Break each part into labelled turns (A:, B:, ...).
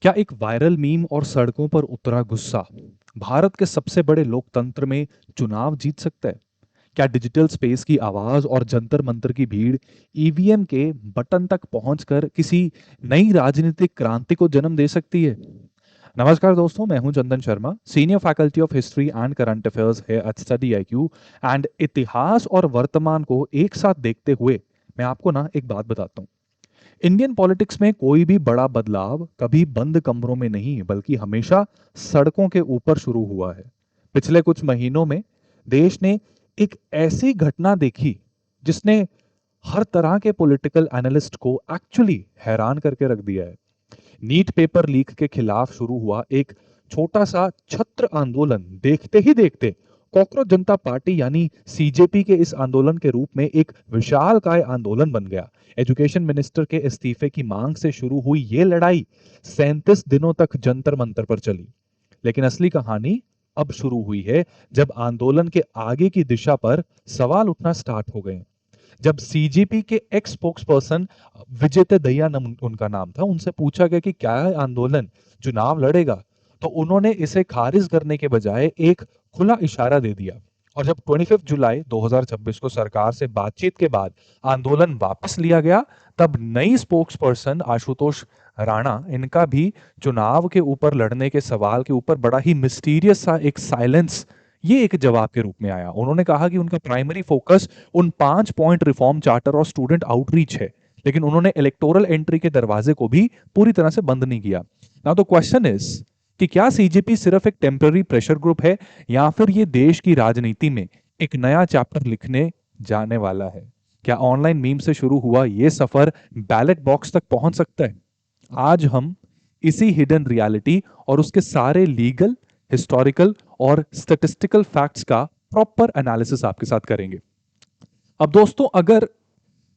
A: क्या एक viral meme और सड़कों पर उतरा गुस्सा भारत के सबसे बड़े लोकतंत्र में चुनाव जीत सकता है? क्या डिजिटल स्पेस की आवाज और जंतर मंतर की भीड़ ईवीएम के बटन तक पहुंचकर किसी नई राजनीतिक क्रांति को जन्म दे सकती है? नमस्कार दोस्तों, मैं हूं Chandan Sharma, senior faculty of history and current affairs है एट स्टडी आईक्यू। एंड इतिहास और वर्तमान को एक साथ देखते हुए मैं आपको ना एक बात बताता हूँ। इंडियन पॉलिटिक्स में कोई भी बड़ा बदलाव कभी बंद कमरों में नहीं बल्कि हमेशा सड़कों के ऊपर शुरू हुआ है। पिछले कुछ महीनों में देश ने एक ऐसी घटना देखी जिसने हर तरह के पॉलिटिकल एनालिस्ट को एक्चुअली हैरान करके रख दिया है। नीट पेपर लीक के खिलाफ शुरू हुआ एक छोटा सा छत्र आंदोलन देखते ही देखते कॉकरोच जनता पार्टी यानी सीजेपी के इस आंदोलन के रूप में एक विशालकाय आंदोलन बन गया। एजुकेशन मिनिस्टर के इस्तीफे की मांग से शुरू हुई ये लड़ाई 37 दिनों तक जंतर मंतर पर चली। लेकिन असली कहानी अब शुरू हुई है जब आंदोलन के आगे की दिशा पर सवाल उठना स्टार्ट हो गए। जब सीजेपी के एक्स स्पोक्स पर्सन विजेता दहिया उनका नाम था, उनसे पूछा गया कि क्या आंदोलन चुनाव लड़ेगा, तो उन्होंने इसे खारिज करने के बजाय एक खुला इशारा दे दिया। और जब 25 जुलाई 2026 को सरकार से बातचीत के बाद आंदोलन वापस लिया गया, तब नई स्पोक्स पर्सन आशुतोष राणा, इनका भी चुनाव के ऊपर लड़ने के सवाल के ऊपर बड़ा ही मिस्टीरियस सा एक साइलेंस ये एक जवाब के रूप में आया। उन्होंने कहा कि उनका प्राइमरी फोकस उन 5 पॉइंट रिफॉर्म चार्टर और स्टूडेंट आउटरीच है, लेकिन उन्होंने इलेक्टोरल एंट्री के दरवाजे को भी पूरी तरह से बंद नहीं किया। नाउ द क्वेश्चन इज कि क्या सीजेपी सिर्फ एक टेम्पररी प्रेशर ग्रुप है या फिर ये देश की राजनीति में एक नया चैप्टर लिखने जाने वाला है? क्या ऑनलाइन मीम से शुरू हुआ ये सफर बैलेट बॉक्स तक पहुंच सकता है? आज हम इसी हिडन रियलिटी और उसके सारे लीगल, हिस्टोरिकल और स्टैटिस्टिकल फैक्ट्स का प्रॉपर एनालिसिस आपके साथ करेंगे। अब दोस्तों, अगर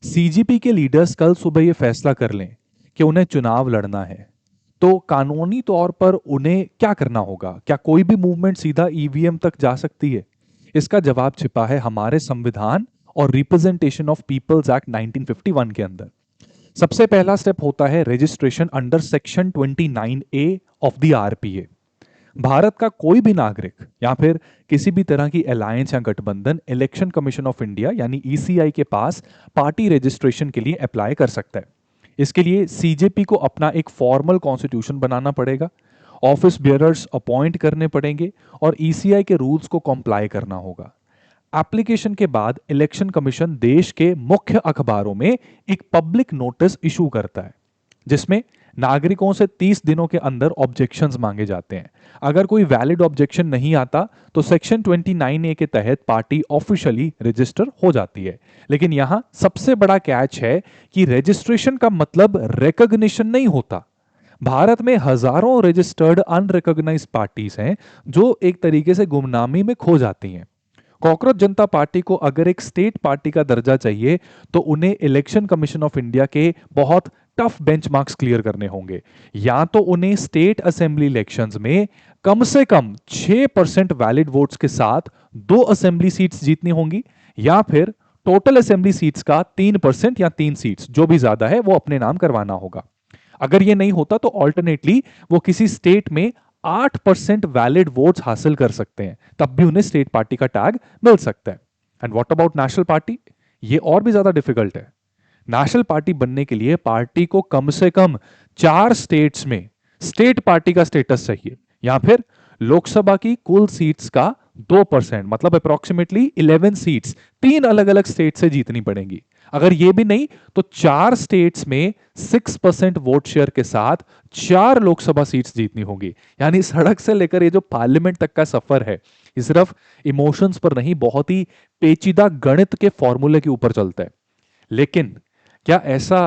A: सीजीपी के लीडर्स कल सुबह ये फैसला कर लें कि उन्हें चुनाव लड़ना है, तो कानूनी तौर पर उन्हें क्या करना होगा? क्या कोई भी मूवमेंट सीधा ईवीएम तक जा सकती है? इसका जवाब छिपा है हमारे संविधान और रिप्रेजेंटेशन ऑफ पीपल्स एक्ट 1951 के अंदर। सबसे पहला स्टेप होता है registration under section 29A of the RPA. Bharat का कोई भी नागरिक या फिर किसी भी तरह की अलायंस या गठबंधन इलेक्शन कमीशन ऑफ इंडिया यानी ईसीआई के पास पार्टी रजिस्ट्रेशन के लिए अप्लाई कर सकता है। इसके लिए सीजेपी को अपना एक फॉर्मल कॉन्स्टिट्यूशन बनाना पड़ेगा, ऑफिस बियरर्स अपॉइंट करने पड़ेंगे और ईसीआई के रूल्स को कॉम्प्लाई करना होगा। एप्लीकेशन के बाद इलेक्शन कमीशन देश के मुख्य अखबारों में एक पब्लिक नोटिस इशू करता है, जिसमें नागरिकों से 30 दिनों के अंदर ऑब्जेक्शंस मांगे जाते हैं। अगर कोई वैलिड ऑब्जेक्शन नहीं आता तो सेक्शन 29A के तहत पार्टी ऑफिशियली रजिस्टर हो जाती है। लेकिन यहां सबसे बड़ा कैच है कि रजिस्ट्रेशन का मतलब रिकॉग्निशन नहीं होता। भारत में हजारों रजिस्टर्ड अनरिकॉग्नाइज्ड पार्टीज हैं जो एक तरीके से गुमनामी में खो जाती हैं। कॉकरोच जनता पार्टी को अगर एक स्टेट पार्टी का दर्जा चाहिए तो उन्हें इलेक्शन कमीशन ऑफ इंडिया के बहुत टफ बेंचमार्क्स क्लियर करने होंगे। या तो उन्हें स्टेट असेंबली इलेक्शंस में कम से कम 6% वैलिड वोट्स के साथ 2 असेंबली सीट्स जीतनी होंगी, या फिर टोटल असेंबली सीट्स का 3% या 3 सीट्स जो भी ज्यादा है वो अपने नाम करवाना होगा। अगर ये नहीं होता तो ऑल्टरनेटली वो किसी स्टेट में 8% वैलिड वोट्स हासिल कर सकते हैं, तब भी उन्हें स्टेट पार्टी का टैग मिल सकता है। And what about national party? ये और भी ज्यादा डिफिकल्ट है। नेशनल पार्टी बनने के लिए पार्टी को कम से कम 4 स्टेट्स में स्टेट पार्टी का स्टेटस चाहिए, या फिर लोकसभा की कुल सीट्स का 2% मतलब अप्रोक्सीमेटली 11 सीट्स 3 अलग अलग स्टेट से जीतनी पड़ेंगी। अगर ये भी नहीं तो 4 स्टेट्स में 6% वोट शेयर के साथ 4 लोकसभा सीट्स जीतनी होगी। यानी सड़क से लेकर ये जो पार्लियामेंट तक का सफर है, ये सिर्फ इमोशंस पर नहीं, बहुत ही पेचीदा गणित के फॉर्मूले के ऊपर चलता है। लेकिन क्या ऐसा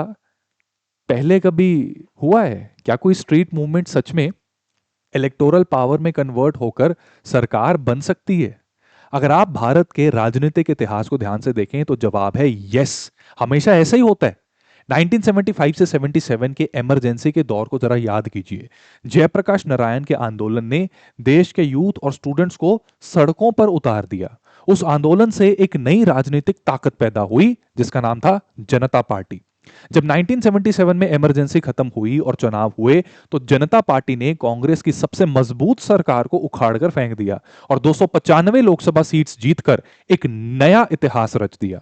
A: पहले कभी हुआ है? क्या कोई स्ट्रीट मूवमेंट सच में इलेक्टोरल पावर में कन्वर्ट होकर सरकार बन सकती है? अगर आप भारत के राजनीतिक इतिहास को ध्यान से देखें तो जवाब है यस, हमेशा ऐसा ही होता है। 1975 से 77 के इमरजेंसी के दौर को जरा याद कीजिए। जयप्रकाश नारायण के आंदोलन ने देश के यूथ और स्टूडेंट्स को सड़कों पर उतार दिया। उस आंदोलन से एक नई राजनीतिक ताकत पैदा हुई जिसका नाम था जनता पार्टी। जब 1977 में इमरजेंसी खत्म हुई और चुनाव हुए तो जनता पार्टी ने कांग्रेस की सबसे मजबूत सरकार को उखाड़कर फेंक दिया और 295 लोकसभा सीट्स जीतकर एक नया इतिहास रच दिया।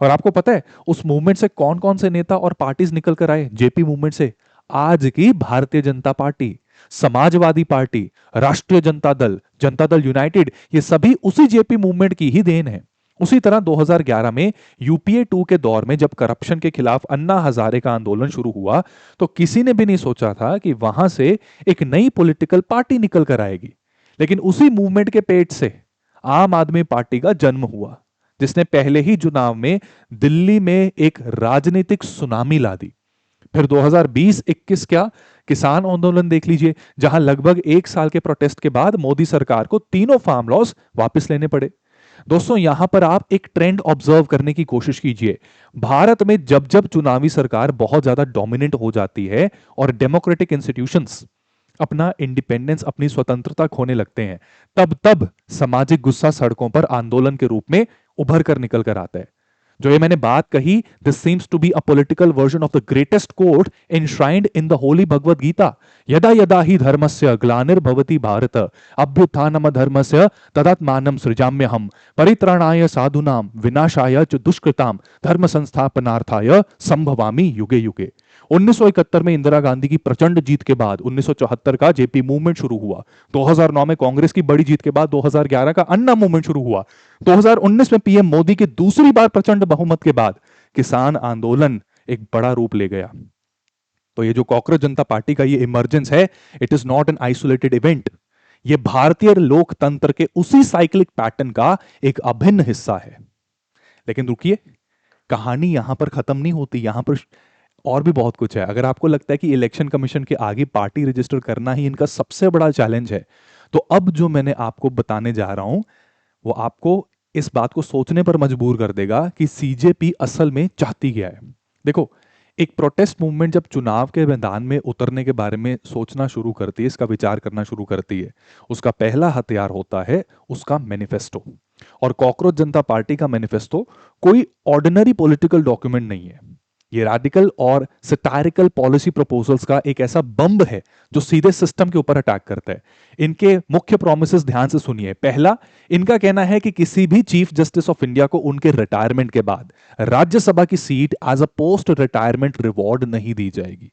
A: और आपको पता है उस मूवमेंट से कौन कौन से नेता और पार्टीज निकल कर आए जेपी मूवमेंट से? आज की भारतीय जनता पार्टी, समाजवादी पार्टी, राष्ट्रीय जनता दल यूनाइटेड, ये सभी उसी जेपी मूवमेंट की ही देन है। उसी तरह 2011 में यूपीए 2 के दौर में जब करप्शन के खिलाफ अन्ना हजारे का आंदोलन शुरू हुआ तो किसी ने भी नहीं सोचा था कि वहां से एक नई पॉलिटिकल पार्टी निकल कर आएगी। लेकिन उसी मूवमेंट के पेट से आम आदमी पार्टी का जन्म हुआ, जिसने पहले ही चुनाव में दिल्ली में एक राजनीतिक सुनामी ला दी। फिर 2020-21 क्या किसान आंदोलन देख लीजिए, जहां लगभग एक साल के प्रोटेस्ट के बाद मोदी सरकार को तीनों फार्म लॉज वापस लेने पड़े। दोस्तों यहां पर आप एक ट्रेंड ऑब्जर्व करने की कोशिश कीजिए। भारत में जब जब चुनावी सरकार बहुत ज्यादा डोमिनेंट हो जाती है और डेमोक्रेटिक इंस्टीट्यूशंस अपना इंडिपेंडेंस, अपनी स्वतंत्रता खोने लगते हैं, तब तब सामाजिक गुस्सा सड़कों पर आंदोलन के रूप में उभर कर निकल कर आता है। जो ये मैंने बात कही, this seems to be a political version of the greatest quote enshrined in the holy Bhagavad Gita, यदा यदा ही धर्मस्य ग्लानिर्भवति भारत अभ्युत्थानम धर्मस्य तदात्मानं सृजाम्यहम् परित्राणाय साधूनां विनाशाय च दुष्कृतां धर्म संस्थापनार्थाय संभवामि युगे युगे। 1971 में इंदिरा गांधी की प्रचंड जीत के बाद 1974 का जेपी मूवमेंट शुरू हुआ। 2009 में कांग्रेस की बड़ी जीत के बाद 2011 का अन्ना मूवमेंट शुरू हुआ। 2019 में पीएम मोदी की दूसरी बार प्रचंड बहुमत के बाद किसान आंदोलन एक बड़ा रूप ले गया। तो ये जो कॉकरोच जनता पार्टी का ये इमरजेंस है, it is not an isolated event. ये भारतीय लोकतंत्र के उसी साइक्लिक पैटर्न का एक अभिन्न हिस्सा है। लेकिन रुकिए, कहानी यहां पर खत्म नहीं होती, यहां पर और भी बहुत कुछ है। अगर आपको लगता है कि इलेक्शन कमीशन के आगे पार्टी रजिस्टर करना ही इनका सबसे बड़ा चैलेंज है, तो अब जो मैंने आपको बताने जा रहा हूं वो आपको इस बात को सोचने पर मजबूर कर देगा कि सीजेपी असल में चाहती क्या है। देखो, एक प्रोटेस्ट मूवमेंट जब चुनाव के मैदान में उतरने के बारे में सोचना शुरू करती है, इसका विचार करना शुरू करती है, उसका पहला हथियार होता है उसका मैनिफेस्टो। और कॉकरोच जनता पार्टी का मैनिफेस्टो कोई ऑर्डिनरी पॉलिटिकल डॉक्यूमेंट नहीं है। ये रैडिकल और सटायरिकल पॉलिसी प्रपोजल्स का एक ऐसा बम्ब है जो सीधे सिस्टम के ऊपर अटैक करता है। इनके मुख्य प्रोमिसेस ध्यान से सुनिए। पहला, इनका कहना है कि किसी भी चीफ जस्टिस ऑफ इंडिया को उनके रिटायरमेंट के बाद राज्यसभा की seat as a post retirement reward नहीं दी जाएगी।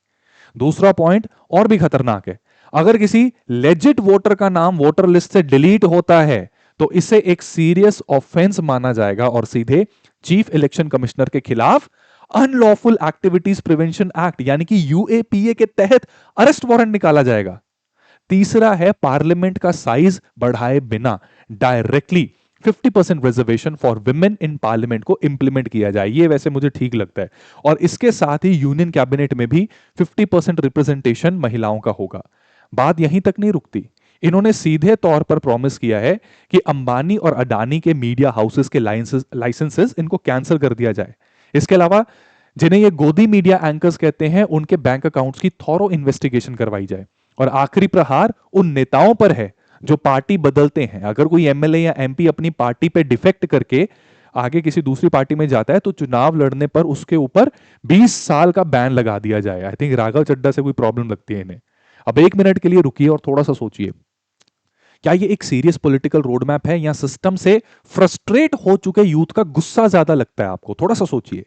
A: दूसरा पॉइंट और भी खतरनाक है, अगर किसी लेजिट वोटर का नाम वोटर लिस्ट से डिलीट होता है तो इसे एक सीरियस ऑफेंस माना जाएगा और सीधे चीफ इलेक्शन कमिश्नर के खिलाफ अनलॉफुल एक्टिविटीज प्रिवेंशन एक्ट यानी कि यूएपीए के तहत अरेस्ट वारंट निकाला जाएगा। तीसरा है पार्लियामेंट का साइज बढ़ाए बिना directly 50% reservation for women in parliament को इंप्लीमेंट किया जाए। ये वैसे मुझे ठीक लगता है। और इसके साथ ही यूनियन कैबिनेट में भी 50% रिप्रेजेंटेशन महिलाओं का होगा। बात यहीं तक नहीं रुकती, इन्होंने सीधे तौर पर प्रॉमिस किया है कि अंबानी और अडानी के मीडिया हाउसेस के लाइसेंसेस इनको कैंसिल कर दिया जाए। इसके अलावा जिन्हें ये गोदी मीडिया एंकर्स कहते हैं, उनके बैंक अकाउंट्स की थॉरो इन्वेस्टिगेशन करवाई जाए। और आखिरी प्रहार उन नेताओं पर है जो पार्टी बदलते हैं। अगर कोई एमएलए या एमपी अपनी पार्टी पे डिफेक्ट करके आगे किसी दूसरी पार्टी में जाता है तो चुनाव लड़ने पर उसके ऊपर 20 साल का बैन लगा दिया जाए। आई थिंक राघव चड्ढा से कोई प्रॉब्लम लगती है इन्हें। अब एक मिनट के लिए रुकिए और थोड़ा सा सोचिए, क्या ये एक सीरियस पॉलिटिकल रोड मैप है या सिस्टम से फ्रस्ट्रेट हो चुके यूथ का गुस्सा ज्यादा लगता है आपको? थोड़ा सा सोचिए।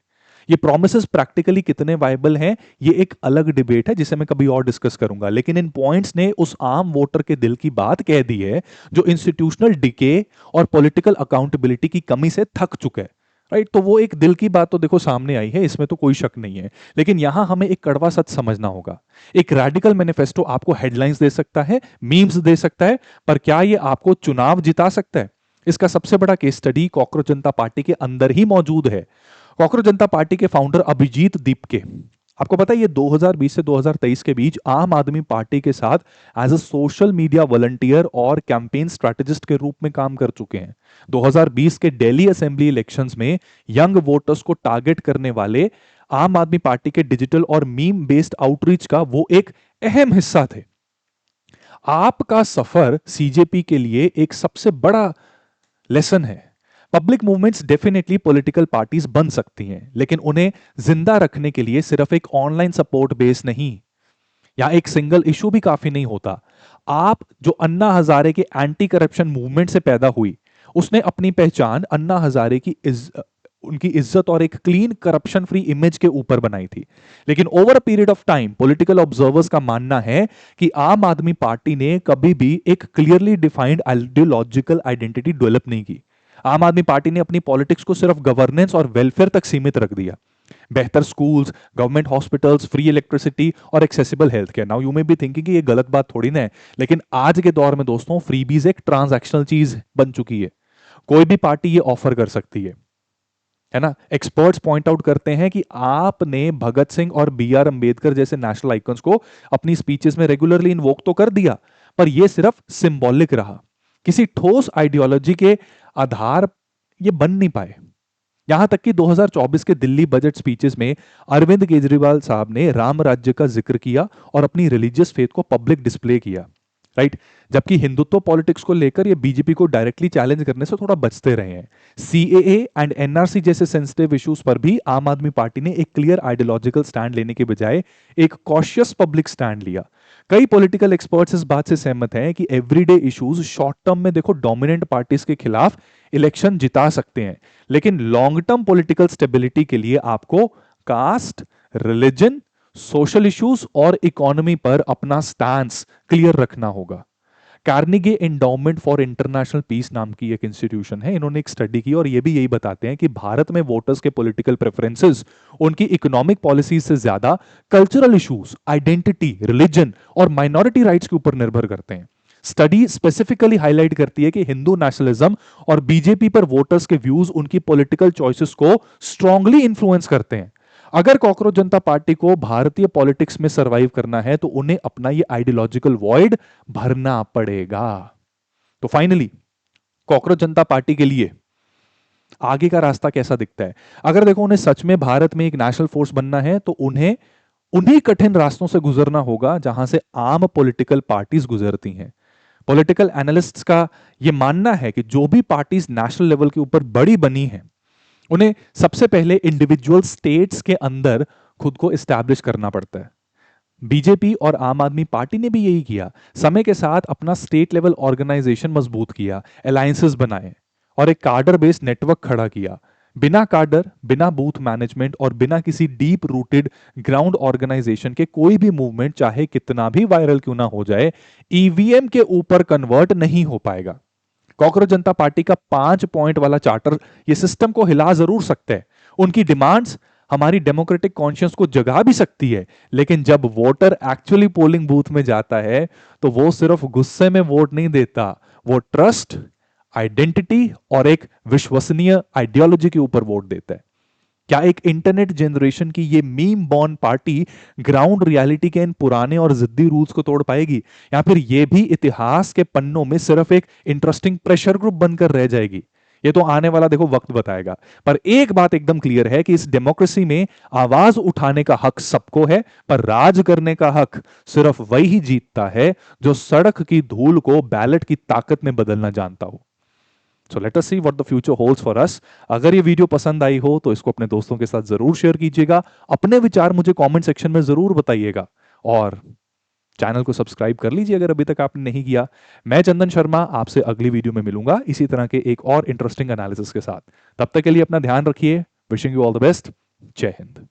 A: ये प्रोमिसेस प्रैक्टिकली कितने वायबल हैं, ये एक अलग डिबेट है जिसे मैं कभी और डिस्कस करूंगा। लेकिन इन पॉइंट्स ने उस आम वोटर के दिल की बात कह दी है जो इंस्टीट्यूशनल डिके और पॉलिटिकल अकाउंटेबिलिटी की कमी से थक चुका है। राइट, तो वो एक दिल की बात तो देखो सामने आई है, इसमें तो कोई शक नहीं है। लेकिन यहां हमें एक कड़वा सच समझना होगा। एक रैडिकल मैनिफेस्टो आपको हेडलाइंस दे सकता है, मीम्स दे सकता है, पर क्या ये आपको चुनाव जिता सकता है? इसका सबसे बड़ा केस स्टडी कॉकरोच जनता पार्टी के अंदर ही मौजूद है। कॉकरोच जनता पार्टी के फाउंडर अभिजीत दीपके, आपको पता है ये 2020 से 2023 के बीच आम आदमी पार्टी के साथ as a social media volunteer और कैंपेन स्ट्रेटेजिस्ट के रूप में काम कर चुके हैं। 2020 के दिल्ली असेंबली इलेक्शंस में यंग वोटर्स को टारगेट करने वाले आम आदमी पार्टी के डिजिटल और मीम बेस्ड आउटरीच का वो एक अहम हिस्सा थे। आपका सफर सीजेपी के लिए एक सबसे बड़ा लेसन है। Public movements definitely political parties बन सकती हैं, लेकिन उन्हें जिंदा रखने के लिए सिर्फ एक ऑनलाइन सपोर्ट बेस नहीं या एक सिंगल इशू भी काफी नहीं होता। आप जो अन्ना हजारे के एंटी करप्शन मूवमेंट से पैदा हुई, उसने अपनी पहचान अन्ना हजारे की उनकी इज्जत और एक क्लीन करप्शन फ्री इमेज के ऊपर बनाई थी। लेकिन over a period of time political observers का मानना है कि आम आदमी पार्टी ने कभी भी एक clearly defined ideological identity develop नहीं की। आम आदमी पार्टी ने अपनी पॉलिटिक्स को सिर्फ गवर्नेंस और वेलफेयर तक सीमित रख दिया। बेहतर schools, government hospitals, free electricity और accessible health care. Now you may be thinking कि ये गलत बात थोड़ी ना है, लेकिन आज के दौर में दोस्तों फ्रीबीज एक ट्रांजैक्शनल चीज बन चुकी है। कोई भी पार्टी ये ऑफर कर सकती है ना। एक्सपर्ट्स पॉइंट आउट करते हैं कि आपने भगत सिंह और बी आर अंबेडकर जैसे नेशनल आइकन्स को अपनी स्पीचेस में रेगुलरली इन्वोक तो कर दिया, पर यह सिर्फ सिंबॉलिक रहा, किसी ठोस आइडियोलॉजी के आधार ये बन नहीं पाए। यहां तक कि 2024 के दिल्ली बजट स्पीचेस में अरविंद केजरीवाल साहब ने राम राज्य का जिक्र किया और अपनी रिलीजियस फेथ को पब्लिक डिस्प्ले किया, राइट। जबकि हिंदुत्व पॉलिटिक्स को लेकर ये बीजेपी को डायरेक्टली चैलेंज करने से थोड़ा बचते रहे हैं। सीएए एंड एनआरसी जैसे सेंसिटिव इश्यूज पर भी आम आदमी पार्टी ने एक क्लियर आइडियोलॉजिकल स्टैंड लेने के बजाय एक कॉशियस पब्लिक स्टैंड लिया। कई पॉलिटिकल एक्सपर्ट्स इस बात से सहमत हैं कि एवरीडे इश्यूज शॉर्ट टर्म में देखो डोमिनेंट पार्टीज के खिलाफ इलेक्शन जिता सकते हैं, लेकिन लॉन्ग टर्म पॉलिटिकल स्टेबिलिटी के लिए आपको कास्ट, रिलीजन, सोशल इश्यूज और इकोनॉमी पर अपना स्टैंस क्लियर रखना होगा। Carnegie Endowment for International Peace नाम की एक इंस्टीट्यूशन है, इन्होंने एक स्टडी की और ये भी यही बताते हैं कि भारत में वोटर्स के पॉलिटिकल प्रेफरेंसेस उनकी इकोनॉमिक पॉलिसीज से ज्यादा कल्चरल इश्यूज, आइडेंटिटी, रिलीजन और माइनॉरिटी राइट्स के ऊपर निर्भर करते हैं। स्टडी स्पेसिफिकली हाईलाइट करती है कि हिंदू नेशनलिज्म और बीजेपी पर वोटर्स के व्यूज उनकी पॉलिटिकल चॉइसेस को स्ट्रांगली इन्फ्लुएंस करते हैं। अगर कॉकरोच जनता पार्टी को भारतीय पॉलिटिक्स में सरवाइव करना है तो उन्हें अपना ये आइडियोलॉजिकल वॉइड भरना पड़ेगा। तो फाइनली कॉकरोच जनता पार्टी के लिए आगे का रास्ता कैसा दिखता है? अगर देखो उन्हें सच में भारत में एक नेशनल फोर्स बनना है तो उन्हें उन्हीं कठिन रास्तों से गुजरना होगा जहां से आम पॉलिटिकल पार्टीज गुजरती हैं। पॉलिटिकल एनालिस्ट्स का यह मानना है कि जो भी पार्टीज नेशनल लेवल के ऊपर बड़ी बनी हैं, उन्हें सबसे पहले इंडिविजुअल स्टेट्स के अंदर खुद को एस्टैब्लिश करना पड़ता है। बीजेपी और आम आदमी पार्टी ने भी यही किया। समय के साथ अपना स्टेट लेवल ऑर्गेनाइजेशन मजबूत किया, अलायंसेस बनाए और एक कार्डर बेस्ड नेटवर्क खड़ा किया। बिना कार्डर, बिना बूथ मैनेजमेंट और बिना किसी डीप रूटेड ग्राउंड ऑर्गेनाइजेशन के कोई भी मूवमेंट चाहे कितना भी वायरल क्यों ना हो जाए, ईवीएम के ऊपर कन्वर्ट नहीं हो पाएगा। कॉकरोच जनता पार्टी का 5 पॉइंट वाला चार्टर ये सिस्टम को हिला जरूर सकता है। उनकी डिमांड्स हमारी डेमोक्रेटिक कॉन्शियस को जगा भी सकती है, लेकिन जब वोटर एक्चुअली पोलिंग बूथ में जाता है तो वो सिर्फ गुस्से में वोट नहीं देता, वो ट्रस्ट, आइडेंटिटी और एक विश्वसनीय आइडियोलॉजी के ऊपर वोट देता है। क्या एक इंटरनेट जनरेशन की ये meme born party ground reality के इन पुराने और जिद्दी रूल्स को तोड़ पाएगी, या फिर ये भी इतिहास के पन्नों में सिर्फ एक इंटरेस्टिंग प्रेशर ग्रुप बनकर रह जाएगी? ये तो आने वाला देखो वक्त बताएगा। पर एक बात एकदम क्लियर है कि इस डेमोक्रेसी में आवाज उठाने का हक सबको है, पर राज करने का हक सिर्फ वही जीतता है जो सड़क की धूल को बैलेट की ताकत में बदलना जानता हो। So let us see what the future holds for us. अगर ये वीडियो पसंद आई हो तो इसको अपने दोस्तों के साथ जरूर शेयर कीजिएगा। अपने विचार मुझे कमेंट सेक्शन में जरूर बताइएगा और चैनल को सब्सक्राइब कर लीजिए अगर अभी तक आपने नहीं किया। मैं चंदन शर्मा आपसे अगली वीडियो में मिलूंगा इसी तरह के एक और इंटरेस्टिंग एनालिसिस के साथ। तब तक के लिए अपना ध्यान रखिए। Wishing you all the best. जय हिंद।